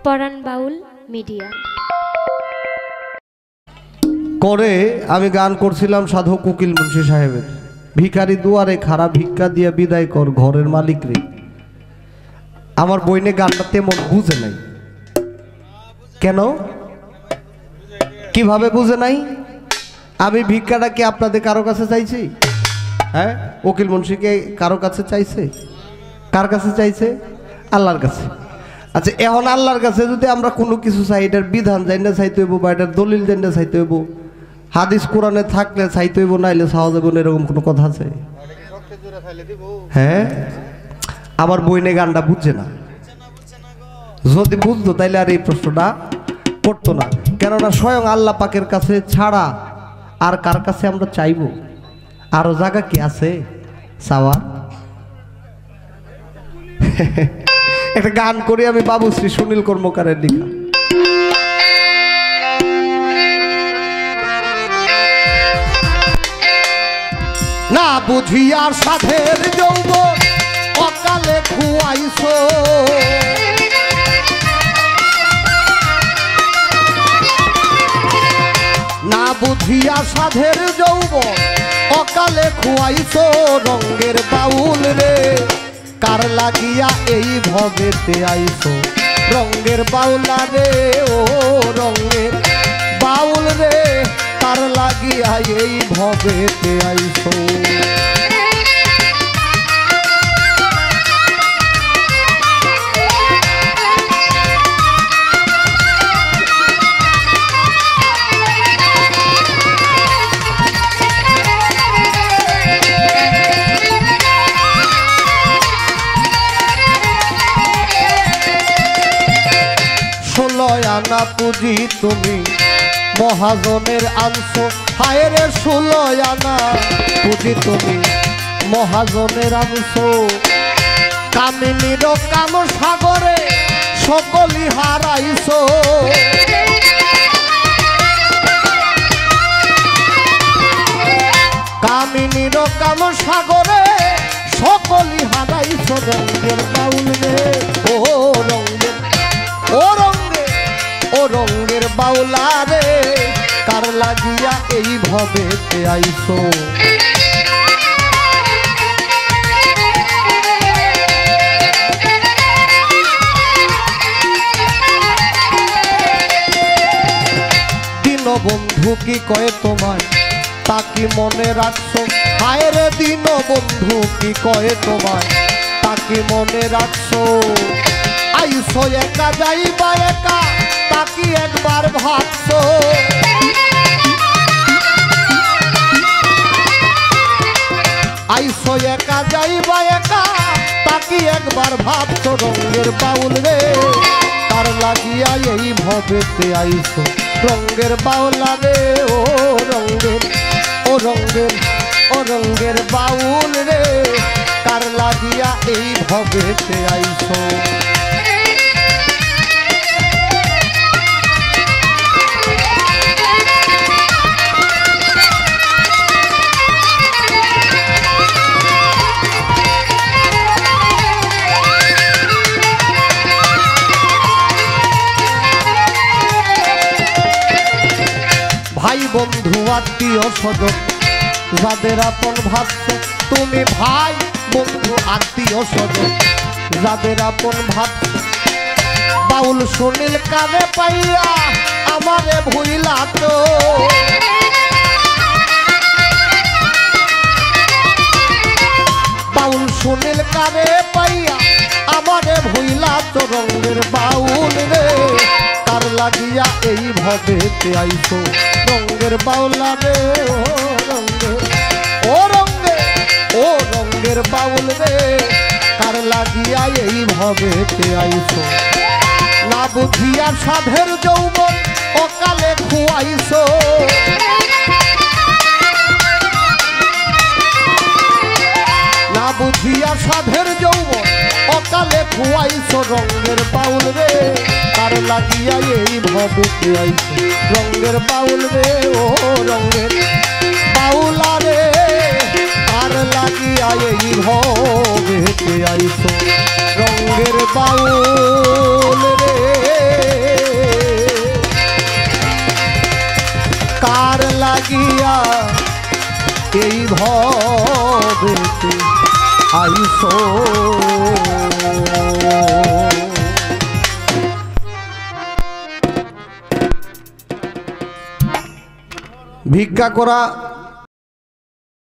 পরাণ বাউল media করে আমি গান করছিলাম সাধক উকিল মুন্সি সাহেবের ভিখারি দুয়ারে খারাপ ভিক্ষা দিয়া বিদায় কর ঘরের মালিক রে। আমার বইনে গানটা তেমন বুঝে নাই। কেন কিভাবে বুঝে নাই? আমি ভিক্ষাটা কি আপনাদের কারো কাছে চাইছি? হ্যাঁ, উকিল মুন্সিকে কারো কাছে চাইছে? কার কাছে চাইছে? আল্লাহর কাছে। আচ্ছা, এখন আল্লাহর কাছে যদি আমরা কোনো কিছু চাই, এটার বিধান জানিনা চাইতে হইব বা এটার দলিল জানিনা চাইতে হইব, হাদিস কোরআনে থাকলে চাইতে হইব, নাইলে চাওয়া যাবে না, এরকম কোনো কথা আছে? হ্যাঁ, আমার বইনে গানটা বুঝছে না। যদি বুঝতো তাইলে আর এই প্রশ্নটা করতো না। কেননা স্বয়ং আল্লাহ পাকের কাছে ছাড়া আর কার কাছে আমরা চাইব? আরো জায়গা কি আছে চাওয়ার? একটা গান করি আমি, বাবুশ্রী সুনীল কর্মকারের লেখা। না বুঝিয়ার সাধের যৌবন অকালে খুয়াইছো, না বুঝিয়া সাধের যৌবন অকালে খুয়াইছো, রঙ্গের বাউল রে কার লাগিয়া এই ভবেতে আইছো, রঙ্গের বাউলা রে ও রঙ্গের বাউল রে কার লাগিয়া এই ভবেতে আইছো। আনা পুঁজি তুমি মহাজনের আনছো, হায় রে 16 আনা পুঁজি তুমি মহাজনের আনছো, কামিনীর কাম সাগরে সকলি হারাইছো, কামিনীর কাম সাগরে সকলি হারাইছো, রঙ্গের বাউল রে ও রঙ্গের ও ও রঙ্গের বাউলা রে কার লাগিয়া এই ভবেতে আইছো। দীনবন্ধু কি কয় তোমায় তা কি মনে রাখছো, হায় রে দীনবন্ধু কি কয় তোমায় তা কি মনে রাখছো, আইছো একা যাইবা একা তাকি একবার ভাবছো, আইসো একা যাইবা একা তাকি একবার ভাবছো, রঙ্গের বাউল রে কার লাগিয়া এই ভবেতে আইসো, রঙ্গের বাউলা রে ও রঙ্গের ও রঙ্গের ও রঙ্গের বাউল রে কার লাগিয়া এই ভবেতে আইসো। ভাই বন্ধু আত্মীয় স্বজন যাদের আপন ভাবছো, তুমি ভাই বন্ধু আত্মীয় স্বজন যাদের আপন ভাবছো, বাউল সুনীল কানে পাইয়া আমারে ভুইলা তো, বাউল সুনীল কানে পাইয়া আমারে ভুইলা তো, রঙ্গের বাউল রে কার লাগিয়া এই ভবেতে আইছো, রঙ্গের বাউলা রে ও রঙ্গের ও রঙ্গের ও রঙ্গের বাউল রে কার লাগিয়া এই ভবেতে আইছো, না বুঝিয়া সাধের যৌবন অকালে খুয়াইছো, না বুঝিয়া সাধের যৌবন অকালে খুয়াইছো, রঙ্গের বাউল রে কার লাগিয়া এই ভবেতে আইছো, রঙ্গের বাউল রে ও রঙ্গের বাউলা রে কার লাগিয়া এই ভবেতে আইছো, রঙ্গের বাউল রে। কার লাগিয়া এই ভবেতে আইসো ভিক্ষা করা